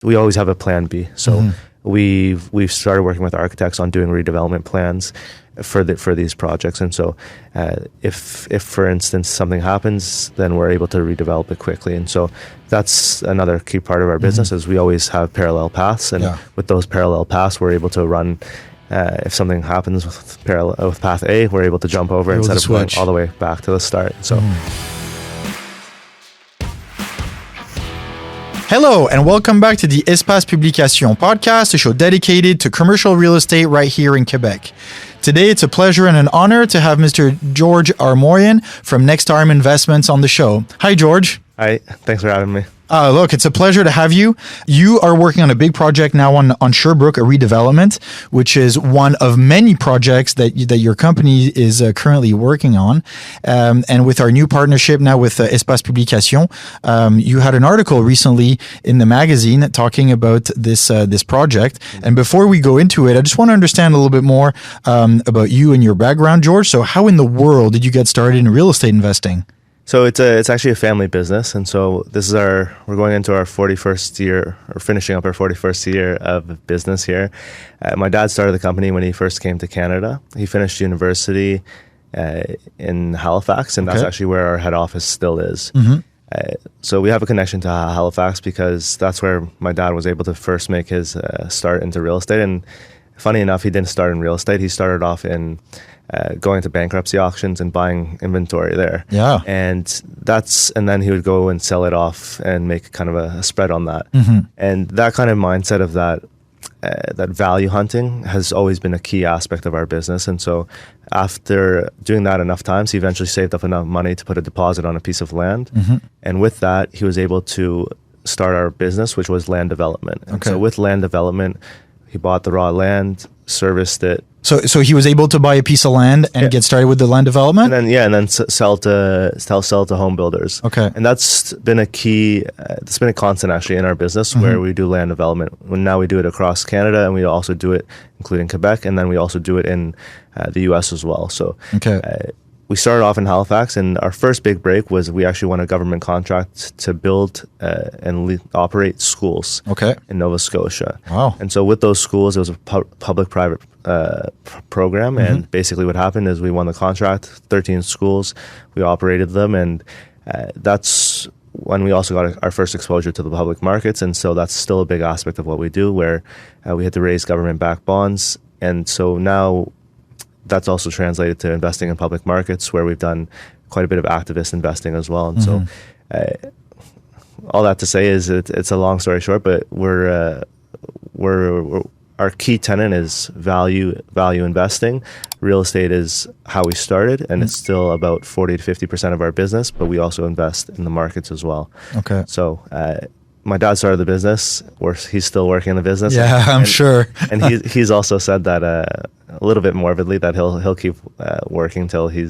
we always have a plan B. So we've started working with architects on doing redevelopment plans for these projects. And so if for instance something happens, then we're able to redevelop it quickly. And so that's another key part of our business is we always have parallel paths, and with those parallel paths we're able to run. If something happens with path A, we're able to jump over instead of going all the way back to the start. So. Hello, and welcome back to the Espace Publication podcast, a show dedicated to commercial real estate right here in Quebec. Today, it's a pleasure and an honor to have Mr. George Armoyan from Next Arm Investments on the show. Hi, George. Hi, thanks for having me. Look, it's a pleasure to have you. You are working on a big project now on Sherbrooke, a redevelopment, which is one of many projects that your company is currently working on. And with our new partnership now with Espace Publication, you had an article recently in the magazine talking about this project. And before we go into it, I just want to understand a little bit more about you and your background, George. So how in the world did you get started in real estate investing? So it's actually a family business, and so we're going into our 41st year, or finishing up our 41st year of business here. My dad started the company when he first came to Canada. He finished university in Halifax, and that's actually where our head office still is. So we have a connection to Halifax because that's where my dad was able to first make his start into real estate. And funny enough, he didn't start in real estate. He started off in going to bankruptcy auctions and buying inventory there. Yeah. And then he would go and sell it off and make kind of a spread on that. And that kind of mindset of that value hunting has always been a key aspect of our business. And so after doing that enough times, he eventually saved up enough money to put a deposit on a piece of land. And with that, he was able to start our business, which was land development. And so with land development, he bought the raw land, serviced it. So he was able to buy a piece of land and get started with the land development? And then sell to home builders. Okay. And that's been a key, it's been a constant actually in our business where we do land development. Now we do it across Canada, and we also do it including Quebec, and then we also do it in the US as well. So we started off in Halifax, and our first big break was we actually won a government contract to build and operate schools in Nova Scotia. Wow. And so with those schools, it was a public-private program, and basically what happened is we won the contract, 13 schools, we operated them, and that's when we also got our first exposure to the public markets. And so that's still a big aspect of what we do, where we had to raise government-backed bonds. And so now that's also translated to investing in public markets, where we've done quite a bit of activist investing as well. And so all that to say is it's a long story short, but we're our key tenet is value investing. Real estate is how we started, and it's still about 40 to 50% of our business, but we also invest in the markets as well. Okay. So my dad started the business, he's still working in the business. Yeah, I'm sure. And he's also said that a little bit morbidly that he'll keep working till he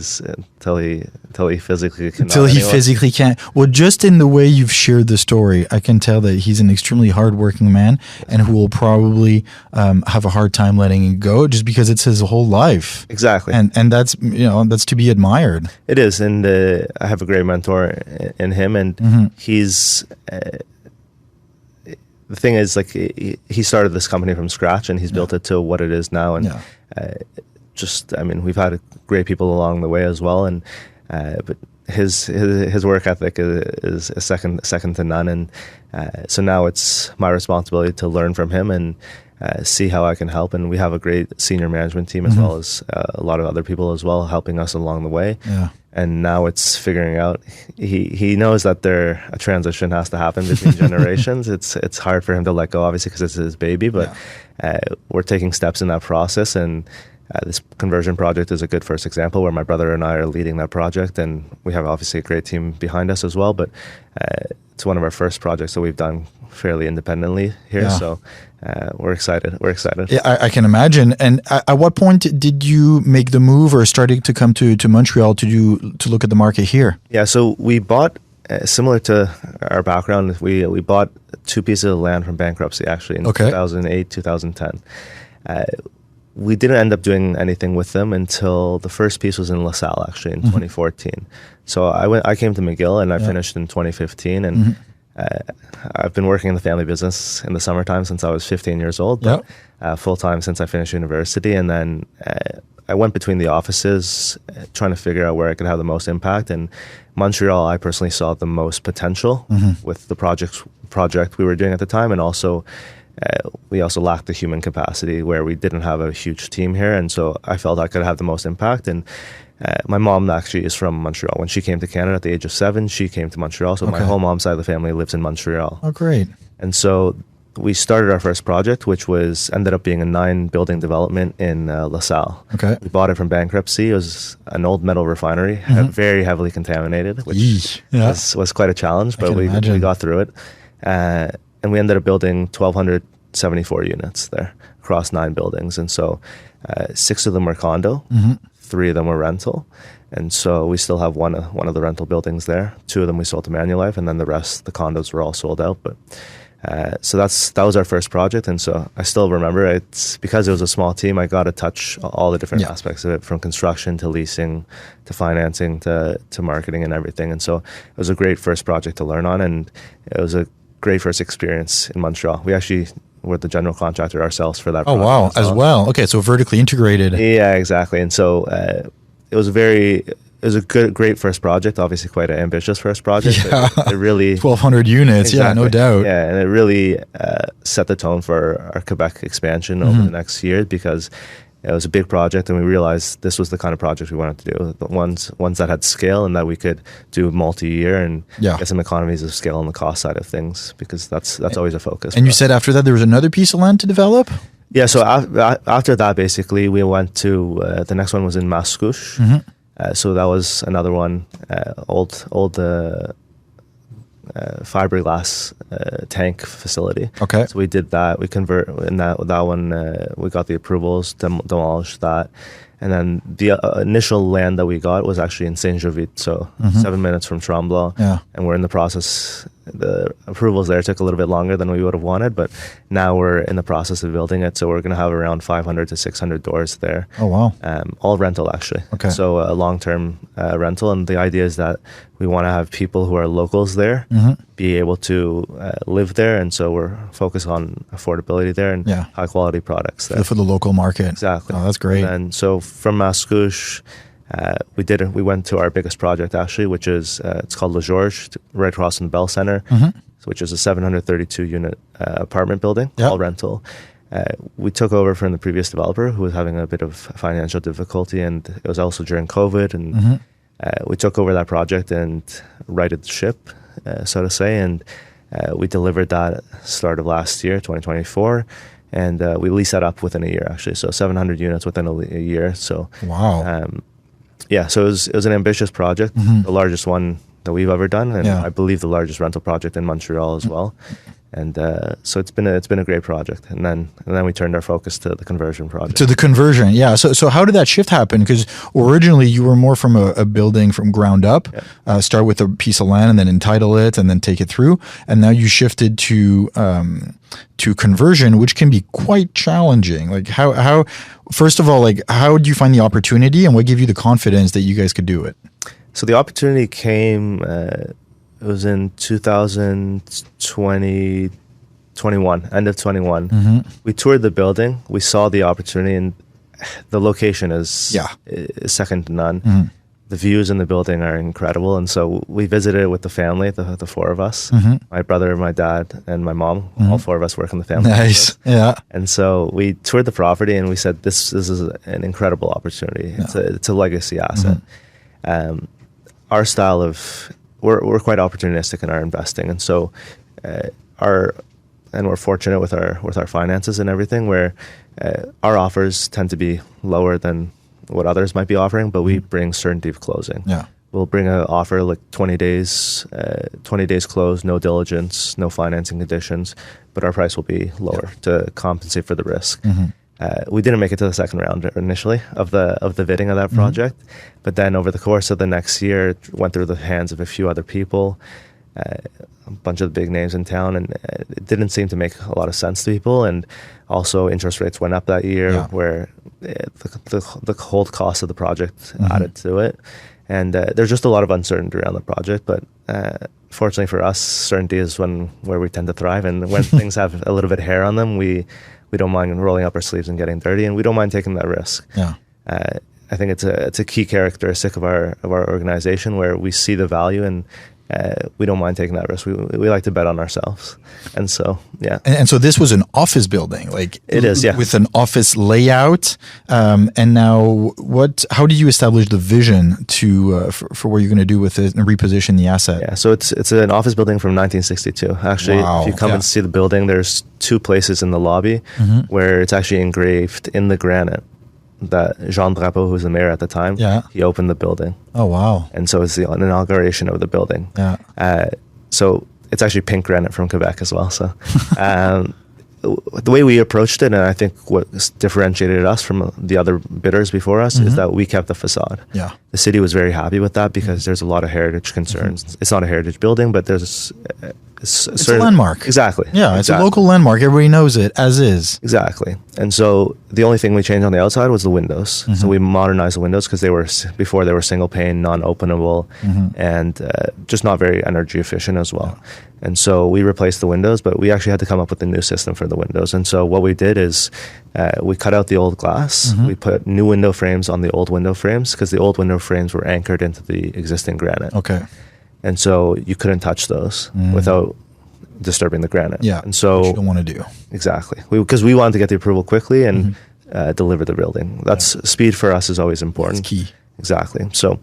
physically can. Till he physically can't. Well, just in the way you've shared the story, I can tell that he's an extremely hardworking man, and who will probably have a hard time letting it go, just because it's his whole life. Exactly. And that's that's to be admired. It is, and I have a great mentor in him, and he's. The thing is, like, he started this company from scratch, and he's built it to what it is now. And we've had great people along the way as well. And but his work ethic is second to none. And so now it's my responsibility to learn from him and see how I can help. And we have a great senior management team as well as a lot of other people as well helping us along the way. Yeah. And now it's figuring out. He knows that a transition has to happen between generations. It's hard for him to let go, obviously, because it's his baby. But we're taking steps in that process, and this conversion project is a good first example where my brother and I are leading that project, and we have obviously a great team behind us as well. But it's one of our first projects that we've done fairly independently here. Yeah. So we're excited. Yeah, I can imagine. And at what point did you make the move or starting to come to Montreal to look at the market here? Yeah, so we bought, similar to our background, we bought two pieces of land from bankruptcy actually in 2008, 2010. We didn't end up doing anything with them until the first piece was in LaSalle actually in 2014. So I came to McGill and I finished in 2015, and I've been working in the family business in the summertime since I was 15 years old, Yep. full time since I finished university. And then I went between the offices trying to figure out where I could have the most impact. And Montreal, I personally saw the most potential with the project we were doing at the time. And also, we also lacked the human capacity where we didn't have a huge team here. And so I felt I could have the most impact. And my mom actually is from Montreal. When she came to Canada at the age of 7, she came to Montreal. So my whole mom's side of the family lives in Montreal. Oh, great. And so we started our first project, which ended up being a 9-building development in LaSalle. Okay. We bought it from bankruptcy. It was an old metal refinery, very heavily contaminated, which was quite a challenge, but we got through it. And we ended up building 1,274 units there across 9 buildings. And so 6 of them were condo, 3 of them were rental. And so we still have one of the rental buildings there. 2 of them we sold to Manulife, and then the rest, the condos, were all sold out. But so that was our first project. And so I still remember it's because it was a small team, I got to touch all the different aspects of it, from construction to leasing to financing to marketing and everything. And so it was a great first project to learn on, and it was a great first experience in Montreal. We actually were the general contractor ourselves for that project. Oh, wow, as well. Okay, so vertically integrated. Yeah, exactly. And so it was a great first project, obviously quite an ambitious first project. Yeah. It really 1,200 units, yeah, no doubt. Yeah, and it really set the tone for our Quebec expansion over the next year, because it was a big project, and we realized this was the kind of project we wanted to do. The ones that had scale and that we could do multi-year and get some economies of scale on the cost side of things, because that's always a focus. And you said after that there was another piece of land to develop? Yeah, so after that, basically, we went to, the next one was in Mascouche. So that was another one, old fiberglass tank facility. Okay. So we did that. We convert in that one. We got the approvals, demolished that, and then the initial land that we got was actually in Saint-Jovite, so 7 minutes from Tremblant. Yeah. And we're in the process. The approvals there took a little bit longer than we would have wanted, but now we're in the process of building it. So we're going to have around 500 to 600 doors there. Oh, wow. All rental, actually. Okay. So a long-term rental. And the idea is that we want to have people who are locals there be able to live there. And so we're focused on affordability there and high-quality products there. For the local market. Exactly. Oh, that's great. And so from Mascouche, we went to our biggest project, actually, which is it's called Le Georges, right across from the Bell Center, which is a 732 unit apartment building, all rental. We took over from the previous developer who was having a bit of financial difficulty, and it was also during COVID, and we took over that project and righted the ship, so to say, and we delivered that start of last year, 2024. And we leased that up within a year, actually. So 700 units within a year. So wow. So it was an ambitious project, the largest one that we've ever done, and I believe the largest rental project in Montreal as well. And so it's been a great project. And then we turned our focus to the conversion project. To the conversion, yeah. So how did that shift happen? Because originally you were more from a building from ground up, start with a piece of land and then entitle it and then take it through. And now you shifted to conversion, which can be quite challenging. Like how first of all, like how did you find the opportunity, and what gave you the confidence that you guys could do it? So the opportunity came. It was in 2021, end of 21. We toured the building. We saw the opportunity, and the location is second to none. The views in the building are incredible. And so we visited it with the family, the 4 of us, my brother, my dad, and my mom. All 4 of us work in the family. Nice. Yeah. And so we toured the property, and we said, this is an incredible opportunity. It's a legacy asset. Our style of... We're quite opportunistic in our investing, and so we're fortunate with our finances and everything, where our offers tend to be lower than what others might be offering, but we bring certainty of closing. Yeah, we'll bring an offer like 20 days close, no diligence, no financing conditions, but our price will be lower to compensate for the risk. We didn't make it to the second round initially of the bidding of that project, but then over the course of the next year, it went through the hands of a few other people, a bunch of the big names in town, and it didn't seem to make a lot of sense to people. And also, interest rates went up that year, where the hold cost of the project added to it, and there's just a lot of uncertainty around the project. But fortunately for us, certainty is where we tend to thrive. And when things have a little bit of hair on them, we don't mind rolling up our sleeves and getting dirty, and we don't mind taking that risk. Yeah. I think it's a key characteristic of our organization, where we see the value, and we don't mind taking that risk. We like to bet on ourselves, and so yeah. And so this was an office building, like it is, yeah, with an office layout. And now, how did you establish the vision for what you're going to do with it and reposition the asset? Yeah, so it's an office building from 1962. Actually, Wow. If you come and see the building, there's 2 places in the lobby where it's actually engraved in the granite that Jean Drapeau, who was the mayor at the time, he opened the building. Oh, wow. And so it's the inauguration of the building. Yeah. So it's actually pink granite from Quebec as well. So the way we approached it, and I think what differentiated us from the other bidders before us, is that we kept the facade. Yeah. The city was very happy with that because there's a lot of heritage concerns. It's not a heritage building, but there's it's a landmark. Exactly. Yeah, it's a local landmark. Everybody knows it as is. Exactly. And so the only thing we changed on the outside was the windows. So we modernized the windows because before they were single pane, non-openable, and just not very energy efficient as well. Yeah. And so we replaced the windows, but we actually had to come up with a new system for the windows. And so what we did is we cut out the old glass. We put new window frames on the old window frames because the old window frames were anchored into the existing granite. Okay. And so you couldn't touch those without disturbing the granite. Yeah, and so which you don't want to do. Exactly. Because we wanted to get the approval quickly and deliver the building. Speed for us is always important. That's key. Exactly. So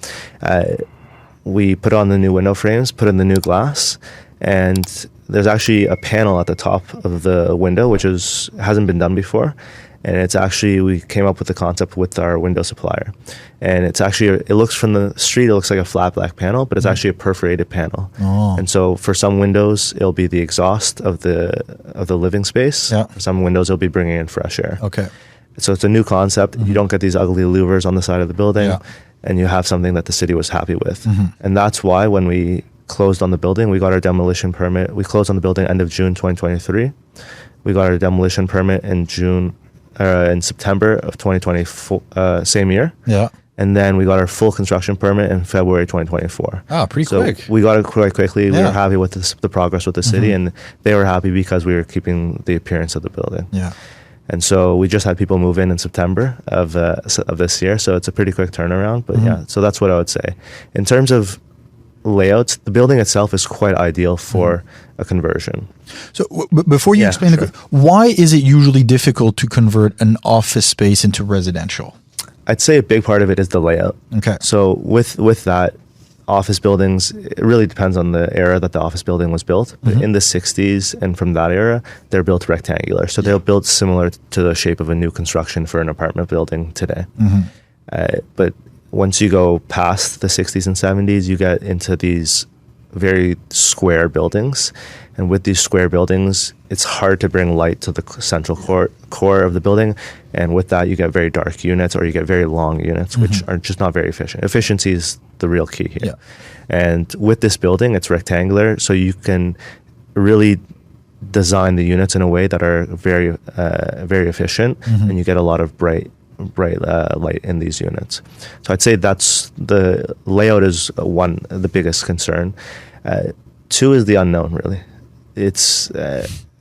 we put on the new window frames, put in the new glass, and there's actually a panel at the top of the window, which hasn't been done before. And it's actually, we came up with the concept with our window supplier. And it's actually, it looks from the street, it looks like a flat black panel, but it's actually a perforated panel. Oh. And so for some windows, it'll be the exhaust of the living space. Yeah. For some windows, it'll be bringing in fresh air. Okay. So it's a new concept. You don't get these ugly louvers on the side of the building. Yeah. And you have something that the city was happy with. And that's why when we closed on the building, we got our demolition permit. We closed on the building end of June 2023. We got our demolition permit in September of 2024, same year. Yeah. And then we got our full construction permit in February 2024. Pretty quick. We got it quite quickly. Yeah. We were happy with the progress with the city, and they were happy because we were keeping the appearance of the building. Yeah. And so we just had people move in September of this year. So it's a pretty quick turnaround. But yeah, so that's what I would say. In terms of layouts, the building itself is quite ideal for a conversion. So before you explain why is it usually difficult to convert an office space into residential? I'd say a big part of it is the layout. Okay. So with that, office buildings, it really depends on the era that the office building was built. But in the 60s and from that era, they're built rectangular. So they're built similar to the shape of a new construction for an apartment building today. But once you go past the 60s and 70s, you get into these very square buildings. And with these square buildings, it's hard to bring light to the central core of the building. And with that, you get very dark units or you get very long units, which are just not very efficient. Efficiency is the real key here. Yeah. And with this building, it's rectangular, so you can really design the units in a way that are very, very efficient, and you get a lot of bright light in these units. So I'd say that's the layout is the biggest concern. Two is the unknown, really. It's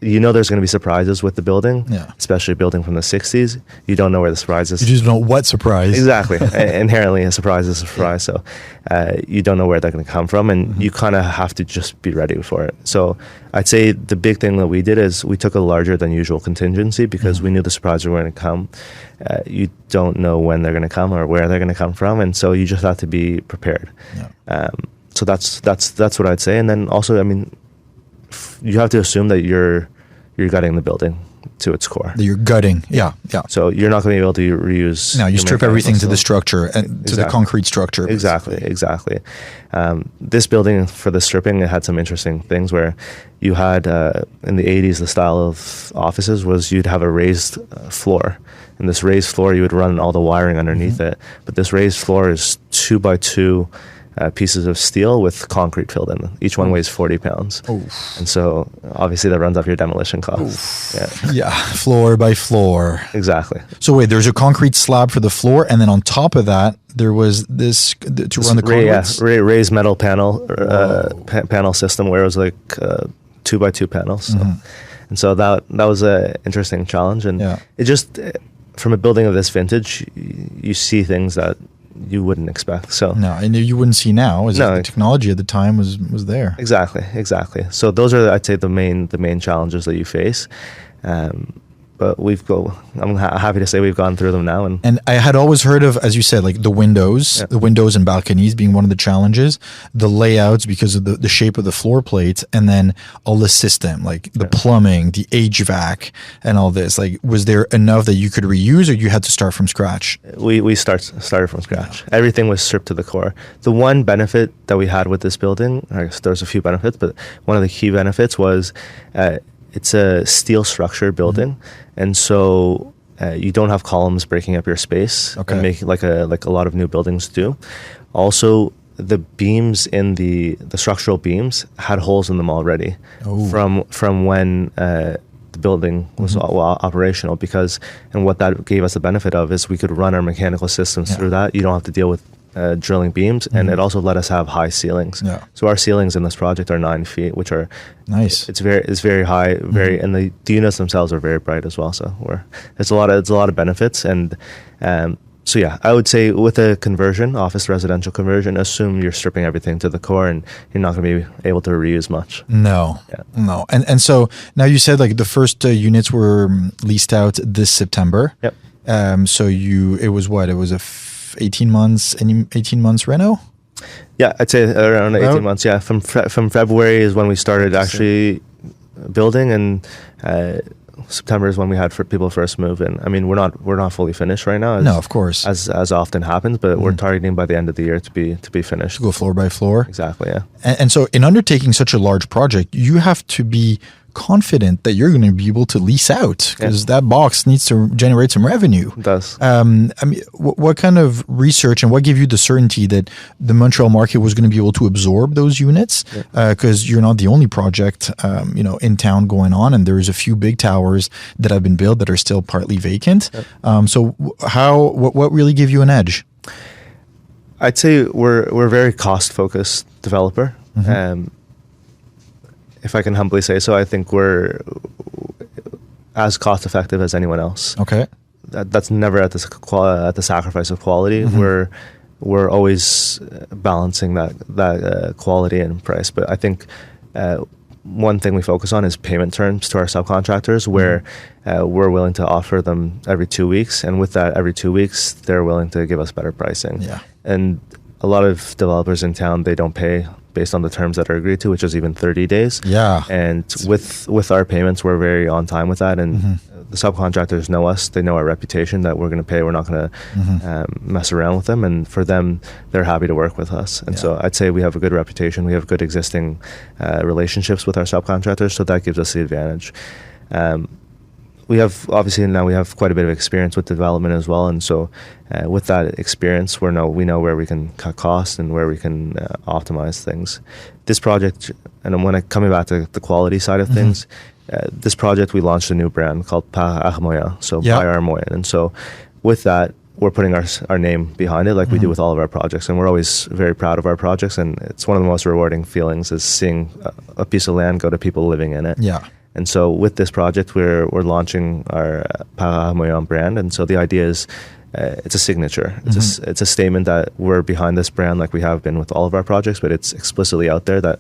there's going to be surprises with the building, especially a building from the 60s. You don't know where the surprise is. You just don't know what surprise. Exactly. Inherently, a surprise is a surprise. So you don't know where they're going to come from, and you kind of have to just be ready for it. So I'd say the big thing that we did is we took a larger than usual contingency because we knew the surprises were going to come. You don't know when they're going to come or where they're going to come from, and so you just have to be prepared. Yeah. So that's what I'd say. And then also, I mean, you have to assume that you're gutting the building to its core. That you're gutting, yeah. So you're not going to be able to reuse. No, you strip everything to the structure and to the concrete structure. Exactly. This building, for the stripping, it had some interesting things where you had in the 80s, the style of offices was you'd have a raised floor. And this raised floor, you would run all the wiring underneath it. But this raised floor is 2x2 pieces of steel with concrete filled in. Each one weighs 40 pounds. And so obviously that runs up your demolition costs. Yeah, floor by floor. Exactly. So wait, there's a concrete slab for the floor, and then on top of that, there was this to run the conduits? Raised metal panel panel system where it was like 2x2 panels. So. And so that was an interesting challenge. And it just, from a building of this vintage, you see things that you wouldn't expect. So no, and you wouldn't see now. The technology at the time was there. Exactly. So those are, I'd say, the main challenges that you face. But I'm happy to say we've gone through them now. And I had always heard of, as you said, like the windows and balconies being one of the challenges, the layouts because of the shape of the floor plates, and then all the system, like the plumbing, the HVAC, and all this. Like, was there enough that you could reuse, or you had to start from scratch? We started from scratch. Everything was stripped to the core. The one benefit that we had with this building, I guess there's a few benefits, but one of the key benefits was it's a steel structure building, and so you don't have columns breaking up your space and making like a lot of new buildings do. Also, the beams in the structural beams had holes in them already from when the building was operational, and what that gave us the benefit of is we could run our mechanical systems through that. You don't have to deal with drilling beams, and it also let us have high ceilings. So our ceilings in this project are 9 feet, which are nice. It's very high, and the units themselves are very bright as well. So it's a lot of benefits, and so yeah, I would say with a conversion, office residential conversion, assume you're stripping everything to the core, and you're not going to be able to reuse much. No. And so now you said like the first units were leased out this September. Yep. So it was a 18 months reno? Yeah, I'd say around 18 months. Yeah, from February is when we started actually building, and September is when we had people first move in. I mean, we're not fully finished right now. No, of course, as often happens, but we're targeting by the end of the year to be finished. To go floor by floor. Exactly. Yeah. And so, in undertaking such a large project, you have to be confident that you're going to be able to lease out, because that box needs to generate some revenue. It does. I mean, what kind of research and what gave you the certainty that the Montreal market was going to be able to absorb those units? Because you're not the only project, in town going on, and there's a few big towers that have been built that are still partly vacant. So what really gave you an edge? I'd say we're a very cost focused developer. If I can humbly say so, I think we're as cost effective as anyone else. Okay, that's never at the sacrifice of quality. We're always balancing that quality and price. But I think one thing we focus on is payment terms to our subcontractors, where we're willing to offer them every 2 weeks, and with that every 2 weeks, they're willing to give us better pricing. And a lot of developers in town, they don't pay based on the terms that are agreed to, which is even 30 days. And with our payments, we're very on time with that. And the subcontractors know us. They know our reputation, that we're going to pay. We're not going to mess around with them. And for them, they're happy to work with us. And so I'd say we have a good reputation. We have good existing relationships with our subcontractors. So that gives us the advantage. We have quite a bit of experience with development as well, and so with that experience, we know where we can cut costs and where we can optimize things. This project, and when coming back to the quality side of things, this project we launched a new brand called Armoyan, so by Armoyan, and so with that, we're putting our name behind it, like we do with all of our projects, and we're always very proud of our projects, and it's one of the most rewarding feelings is seeing a piece of land go to people living in it. And so with this project, we're launching our Armoyan brand. And so the idea is it's a signature. It's a statement that we're behind this brand, like we have been with all of our projects, but it's explicitly out there that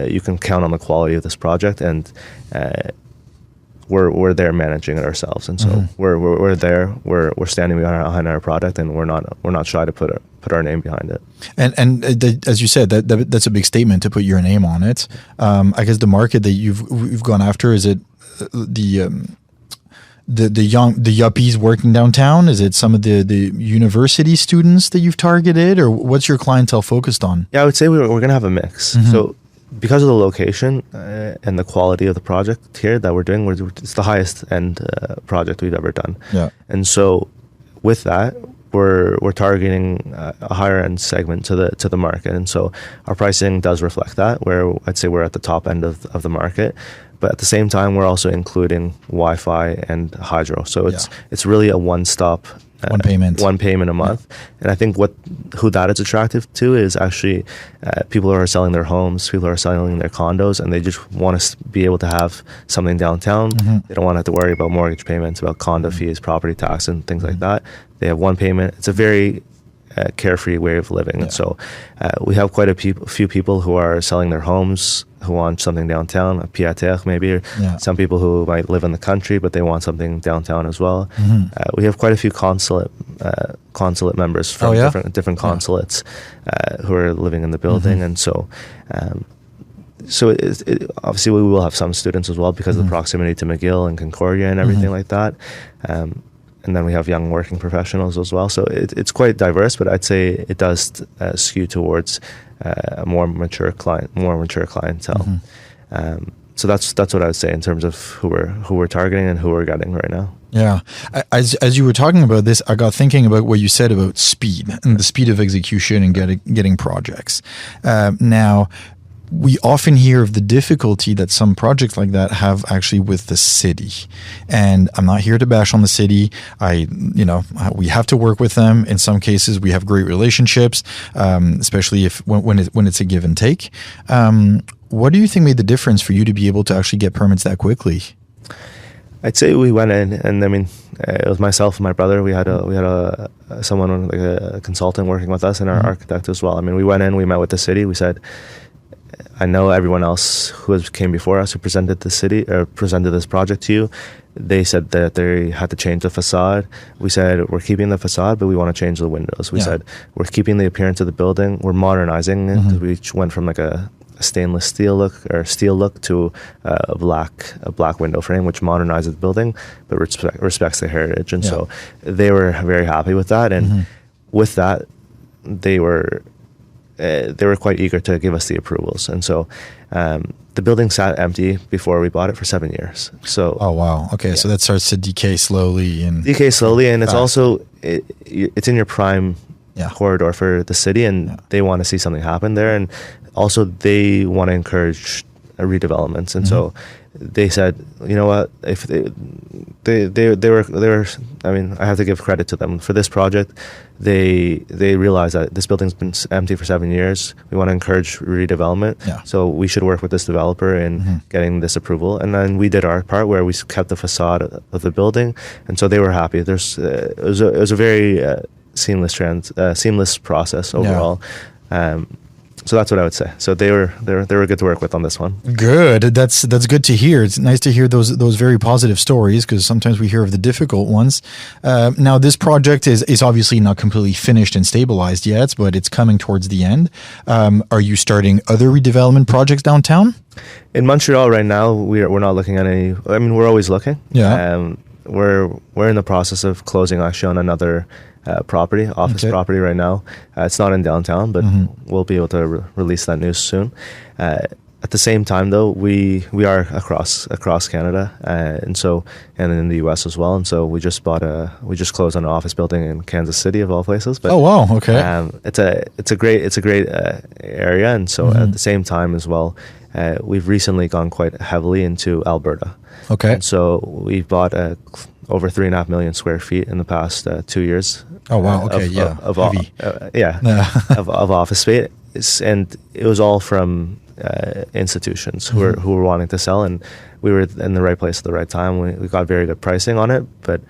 you can count on the quality of this project, and we're there managing it ourselves. And so we're there. We're standing behind our product, and we're not shy to put our name behind it. And as you said, that's a big statement to put your name on it. I guess the market that you've gone after, is it the yuppies working downtown? Is it some of the university students that you've targeted, or what's your clientele focused on? Yeah, I would say we're going to have a mix. So because of the location and the quality of the project here that we're doing, it's the highest end project we've ever done. And so with that, we're targeting a higher end segment to the market, and so our pricing does reflect that. Where I'd say we're at the top end of the market, but at the same time we're also including Wi-Fi and hydro. So it's really a one-stop. One payment a month. And I think who that is attractive to is actually people who are selling their homes, people who are selling their condos, and they just want to be able to have something downtown. They don't want to have to worry about mortgage payments, about condo fees, property tax, and things like that. They have one payment. It's a very carefree way of living. And so we have quite a few people who are selling their homes, who want something downtown, a pied-à-terre maybe, or some people who might live in the country, but they want something downtown as well. We have quite a few consulate members from different consulates who are living in the building. And so obviously we will have some students as well because of the proximity to McGill and Concordia and everything like that. And then we have young working professionals as well. So it's quite diverse, but I'd say it does skew towards a more mature clientele. So that's what I would say in terms of who we're targeting and who we're getting right now. Yeah. As you were talking about this, I got thinking about what you said about speed and the speed of execution and getting projects. Now, we often hear of the difficulty that some projects like that have actually with the city. And I'm not here to bash on the city. We have to work with them. In some cases, we have great relationships, especially when it's a give and take. What do you think made the difference for you to be able to actually get permits that quickly? I'd say we went in, and I mean, it was myself and my brother. We had someone like a consultant working with us, and our architect as well. I mean, we went in, we met with the city. We said, I know everyone else who came before us who presented this project to you. They said that they had to change the facade. We said, we're keeping the facade, but we want to change the windows. We said, we're keeping the appearance of the building. We're modernizing it. We went from like a stainless steel look to a black window frame, which modernizes the building, but respects the heritage. And so they were very happy with that. And with that, they were quite eager to give us the approvals. And so the building sat empty before we bought it for 7 years. So oh wow, okay, so that starts to decay slowly, and it's also it's in your prime corridor for the city, and they want to see something happen there, and also they want to encourage redevelopments. And so they said, you know what, if they were, I mean, I have to give credit to them for this project. They realized that this building's been empty for 7 years. We want to encourage redevelopment. So we should work with this developer in getting this approval. And then we did our part where we kept the facade of the building. And so they were happy. It was a very seamless process overall. So that's what I would say. So they were good to work with on this one. Good. That's good to hear. It's nice to hear those very positive stories, because sometimes we hear of the difficult ones. Now, this project is obviously not completely finished and stabilized yet, but it's coming towards the end. Are you starting other redevelopment projects downtown? In Montreal right now, we're not looking at any. I mean, we're always looking. We're in the process of closing actually on another office property right now. It's not in downtown, but we'll be able to release that news soon. At the same time, though, we are across Canada, and in the US as well. And so we just closed on an office building in Kansas City, of all places. But, oh wow, okay. It's a great area, and so at the same time as well, we've recently gone quite heavily into Alberta. Okay. And so we've bought over 3.5 million square feet in the past 2 years. Oh wow! Okay, of office space, and it was all from institutions who were wanting to sell, and we were in the right place at the right time. We got very good pricing on it, but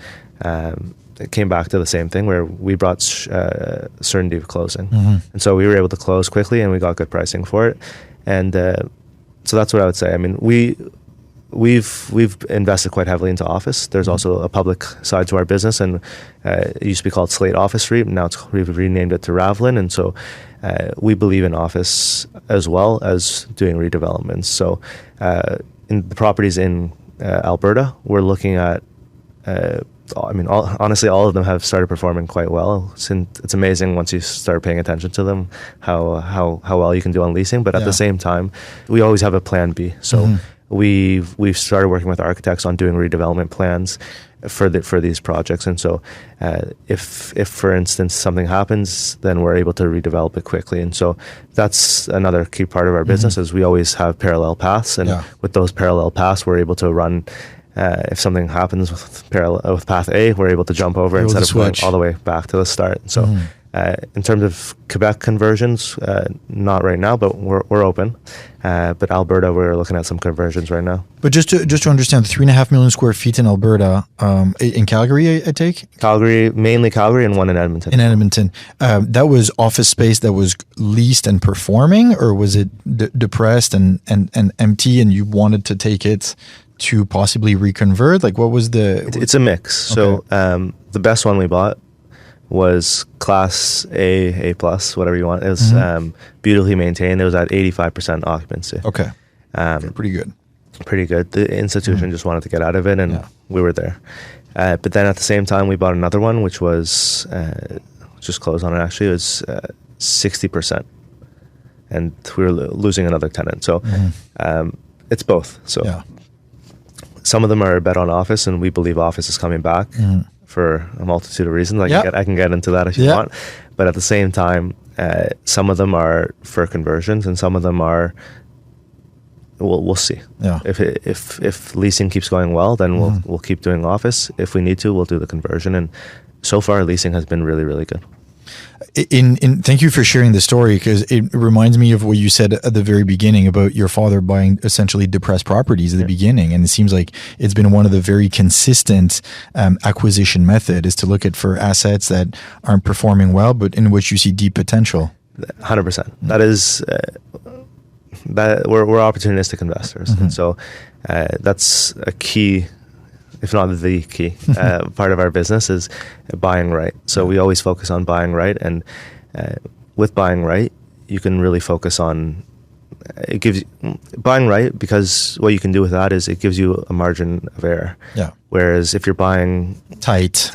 it came back to the same thing where we brought certainty of closing, and so we were able to close quickly, and we got good pricing for it, and so that's what I would say. I mean, We've invested quite heavily into office. There's also a public side to our business, and it used to be called Slate Office REIT. Now we've renamed it to Ravelin, and so we believe in office as well as doing redevelopments. So in the properties in Alberta, we're looking at. Honestly, all of them have started performing quite well. It's amazing once you start paying attention to them how well you can do on leasing. But at the same time, we always have a plan B. So we've started working with architects on doing redevelopment plans for these projects. And so if for instance something happens, then we're able to redevelop it quickly. And so that's another key part of our business is we always have parallel paths, and with those parallel paths we're able to run. If something happens with path A, we're able to jump over instead of going all the way back to the start. So in terms of Quebec conversions, not right now, but we're open. But Alberta, we're looking at some conversions right now. But just to understand, 3.5 million square feet in Alberta, in Calgary, I take? Calgary, mainly Calgary, and one in Edmonton. In Edmonton. That was office space that was leased and performing, or was it depressed and empty, and you wanted to take it to possibly reconvert? Like, what was the... It's a mix. Okay. So the best one we bought was class A plus, whatever you want. It was beautifully maintained. It was at 85% occupancy. Okay. Pretty good. Pretty good. The institution just wanted to get out of it, and we were there. But then at the same time, we bought another one, which was just closed on it actually. It was 60%. And we were losing another tenant. So it's both. So some of them are a bet on office, and we believe office is coming back. For a multitude of reasons. I can get into that if you want. But at the same time, some of them are for conversions, and some of them are, we'll see. Yeah. If leasing keeps going well, then we'll keep doing office. If we need to, we'll do the conversion. And so far, leasing has been really, really good. Thank you for sharing the story, because it reminds me of what you said at the very beginning about your father buying essentially depressed properties at the beginning, and it seems like it's been one of the very consistent acquisition method is to look at for assets that aren't performing well, but in which you see deep potential. 100%. That is that we're opportunistic investors, and so that's a key. If not the key part of our business is buying right. So we always focus on buying right, and with buying right, you can really focus on buying right, because what you can do with that is it gives you a margin of error. Yeah. Whereas if you're buying tight,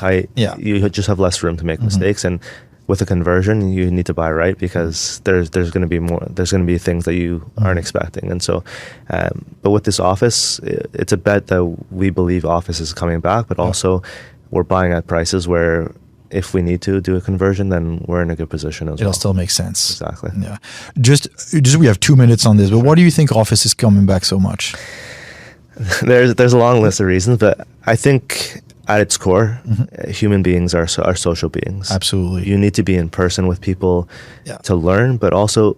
you just have less room to make mistakes. And with a conversion, you need to buy right, because there's going to be more. There's going to be things that you aren't expecting, and so. But with this office, it's a bet that we believe office is coming back, but also we're buying at prices where if we need to do a conversion, then we're in a good position as well. It'll still make sense. Exactly. Yeah. Just we have 2 minutes on this, but why do you think office is coming back so much? There's a long list of reasons, but I think. At its core, human beings are social beings. Absolutely. You need to be in person with people to learn, but also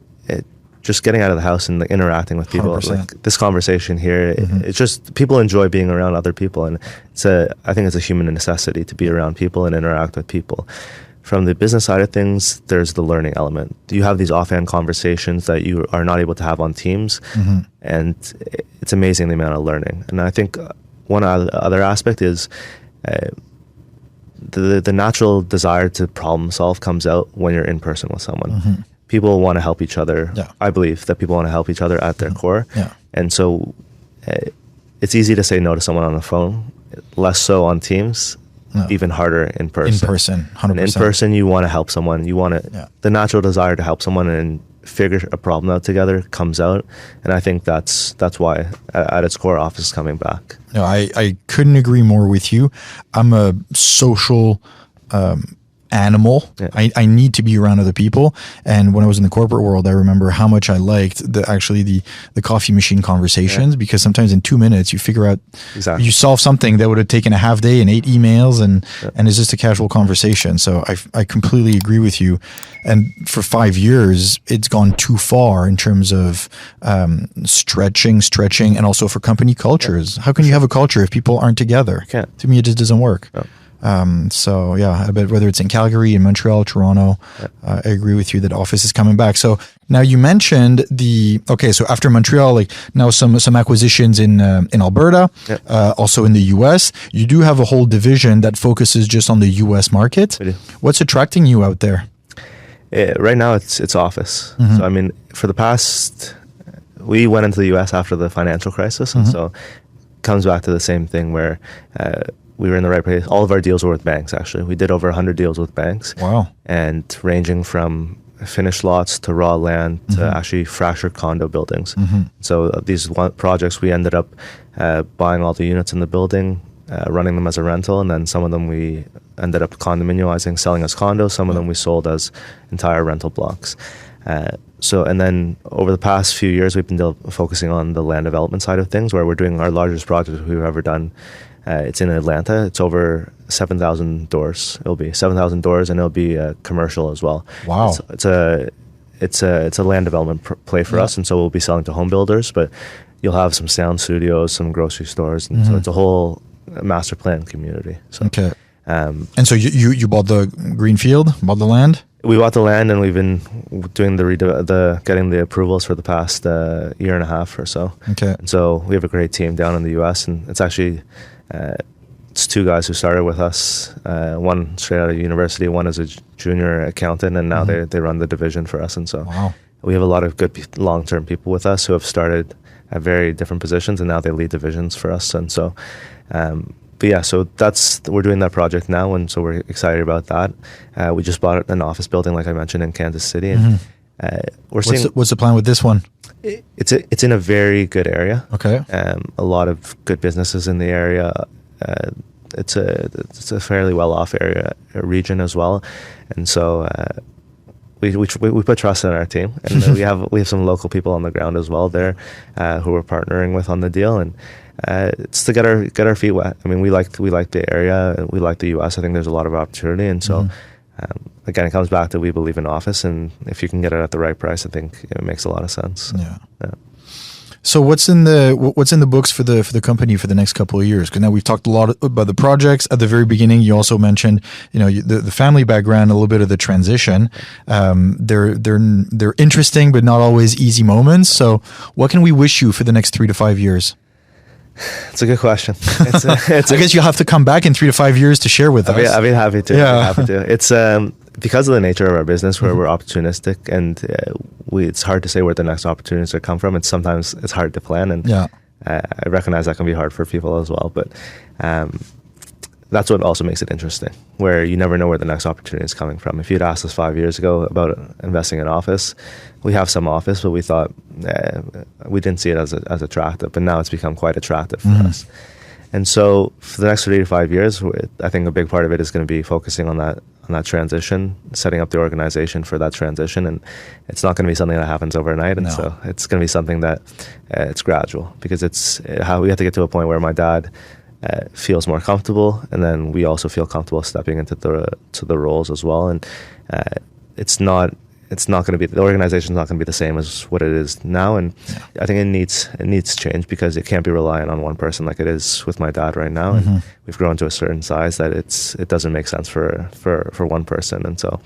just getting out of the house and interacting with people. Like this conversation here, it's just people enjoy being around other people, and I think it's a human necessity to be around people and interact with people. From the business side of things, there's the learning element. You have these offhand conversations that you are not able to have on Teams, and it's amazing the amount of learning. And I think one other aspect is the natural desire to problem solve comes out when you're in person with someone. People want to help each other. I believe that people want to help each other at their core. And so it's easy to say no to someone on the phone, less so on Teams, even harder in person. In person, 100%. And in person, you want to help someone. You want to, the natural desire to help someone and figure a problem out together comes out, and I think that's why at its core office is coming back. No, I couldn't agree more with you. I'm a social animal. I need to be around other people, and when I was in the corporate world, I remember how much I liked the coffee machine conversations, because sometimes in 2 minutes you figure out you solve something that would have taken a half day and 8 emails, and it's just a casual conversation. So I completely agree with you. And for 5 years, it's gone too far in terms of stretching, and also for company cultures. How can you have a culture if people aren't together? To me, it just doesn't work. So I bet whether it's in Calgary, in Montreal, Toronto, I agree with you that office is coming back. So now you mentioned so after Montreal, like now some acquisitions in Alberta, also in the US. You do have a whole division that focuses just on the US market. What's attracting you out there? Right now it's office. So I mean, for the past, we went into the US after the financial crisis, and so it comes back to the same thing where we were in the right place. All of our deals were with banks, actually. We did over 100 deals with banks. Wow. And ranging from finished lots to raw land to actually fractured condo buildings. So these projects, we ended up buying all the units in the building, running them as a rental, and then some of them we ended up condominializing, selling as condos. Some of them we sold as entire rental blocks. And then over the past few years, we've been focusing on the land development side of things, where we're doing our largest project we've ever done. It's in Atlanta. It's over 7,000 doors. It'll be 7,000 doors, and it'll be commercial as well. Wow! It's a land development play for us, and so we'll be selling to home builders. But you'll have some sound studios, some grocery stores, and so it's a whole master plan community. So, okay. And so you bought the greenfield, bought the land. We bought the land, and we've been doing getting the approvals for the past year and a half or so. Okay. And so we have a great team down in the U.S., and it's actually it's two guys who started with us. One straight out of university, one is a junior accountant, and now they run the division for us. And so we have a lot of good long-term people with us who have started at very different positions, and now they lead divisions for us. And so. But yeah, so we're doing that project now, and so we're excited about that. We just bought an office building, like I mentioned, in Kansas City, and what's the plan with this one? It's in a very good area. Okay, a lot of good businesses in the area. It's a fairly well off region as well, and so we put trust in our team, and we have some local people on the ground as well there who we're partnering with on the deal, and. It's to get our feet wet. I mean, we like the area, and we like the U.S. I think there's a lot of opportunity, and so again, it comes back to we believe in office, and if you can get it at the right price, I think it makes a lot of sense. Yeah. So what's in the books for the company for the next couple of years? Because now we've talked a lot about the projects. At the very beginning, you also mentioned the family background, a little bit of the transition. They're interesting, but not always easy moments. So what can we wish you for the next 3 to 5 years? It's a good question. I guess you'll have to come back in 3 to 5 years to share with us. I'd be happy to. Yeah. Happy to. It's because of the nature of our business, where we're opportunistic, and it's hard to say where the next opportunities will come from. Sometimes it's hard to plan, and I recognize that can be hard for people as well. But that's what also makes it interesting, where you never know where the next opportunity is coming from. If you'd asked us 5 years ago about investing in office, we have some office, but we thought we didn't see it as attractive. But now it's become quite attractive for us. And so for the next 3 to 5 years, I think a big part of it is going to be focusing on that transition, setting up the organization for that transition. And it's not going to be something that happens overnight. And so it's going to be something that it's gradual, because it's how we have to get to a point where my dad feels more comfortable, and then we also feel comfortable stepping into the roles as well. And it's not going to be, the organization's not going to be the same as what it is now. And I think it needs change, because it can't be reliant on one person like it is with my dad right now. And we've grown to a certain size that it doesn't make sense for one person. And so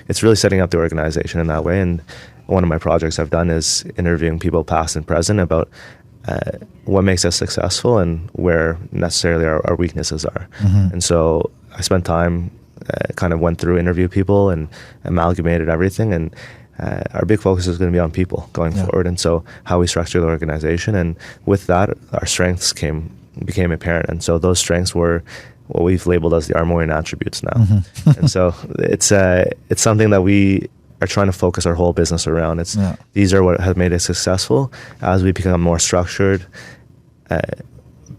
it's really setting up the organization in that way. And one of my projects I've done is interviewing people past and present about what makes us successful and where necessarily our weaknesses are. And so I spent time, kind of went through, interview people, and amalgamated everything. And our big focus is going to be on people going forward. And so how we structure the organization, and with that, our strengths became apparent. And so those strengths were what we've labeled as the Armoyan attributes now. And so it's something that we are trying to focus our whole business around. These are what have made us successful. As we become more structured,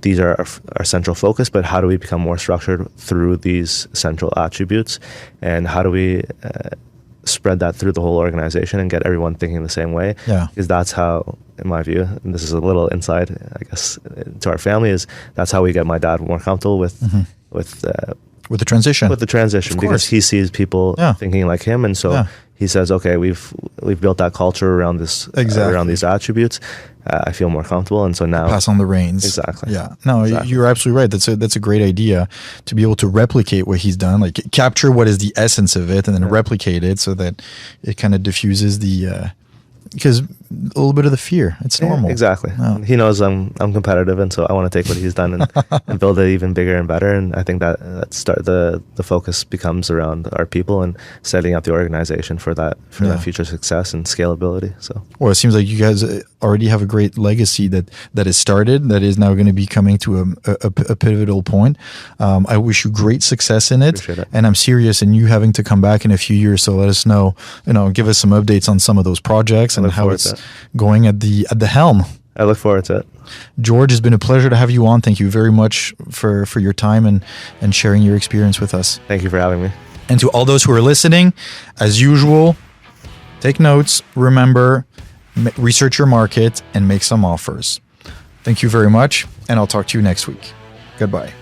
these are our central focus, but how do we become more structured through these central attributes, and how do we spread that through the whole organization and get everyone thinking the same way? Because that's how, in my view, and this is a little inside, I guess, to our family, is that's how we get my dad more comfortable with the transition. With the transition, because he sees people thinking like him, and so he says, "Okay, we've built that culture around this, around these attributes. I feel more comfortable, and so now pass on the reins." Exactly. Yeah. No, you're absolutely right. That's a great idea, to be able to replicate what he's done, like capture what is the essence of it, and then replicate it so that it kind of diffuses the. Because a little bit of the fear. It's normal. Exactly. Oh. He knows I'm competitive, and so I want to take what he's done and build it even bigger and better. And I think that the focus becomes around our people and setting up the organization for that future success and scalability. So, well, it seems like you guys already have a great legacy that is started, that is now going to be coming to a pivotal point. I wish you great success in it, and I'm serious in you having to come back in a few years. So let us know, give us some updates on some of those projects and how it's going at the helm. I look forward to it. George, it's been a pleasure to have you on. Thank you very much for your time and sharing your experience with us. Thank you for having me. And to all those who are listening, as usual, take notes, remember, research your market, and make some offers. Thank you very much, and I'll talk to you next week. Goodbye.